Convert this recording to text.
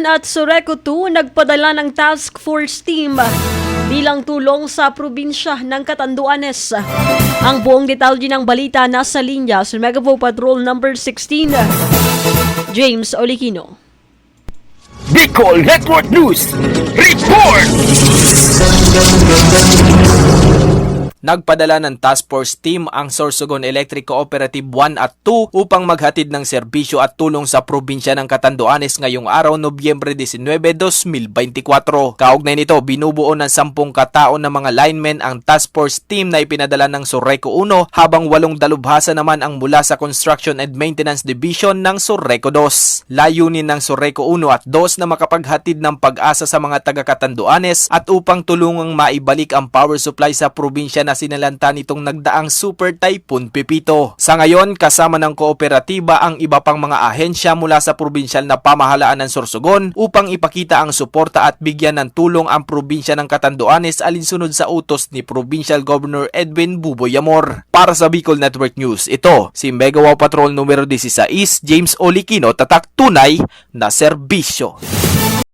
At Surreco 2 nagpadala ng task force team bilang tulong sa probinsya ng Catanduanes. Ang buong detalye ng balita nasa linya sa Megavo Patrol number 16, James Olikino. Bicol Network News Report! Nagpadala ng task force team ang Sorsogon Electric Cooperative 1 at 2 upang maghatid ng serbisyo at tulong sa probinsya ng Catanduanes ngayong araw, Nobyembre 19, 2024. Kaugnay nito, binubuo ng 10 katao na mga linemen ang task force team na ipinadala ng Surreco 1 habang 8 dalubhasa naman ang mula sa Construction and Maintenance Division ng Surreco 2. Layunin ng Surreco 1 at 2 na makapaghatid ng pag-asa sa mga taga-Catanduanes at upang tulungang maibalik ang power supply sa probinsya na sinalanta nitong nagdaang Super Typhoon Pepito. Sa ngayon, kasama ng kooperatiba ang iba pang mga ahensya mula sa probinsyal na pamahalaan ng Sorsogon upang ipakita ang suporta at bigyan ng tulong ang probinsya ng Catanduanes alinsunod sa utos ni Provincial Governor Edwin Buboy Amor. Para sa Bicol Network News, ito si Megawao Patrol numero 16, James Olikino, tatak tunay na serbisyo.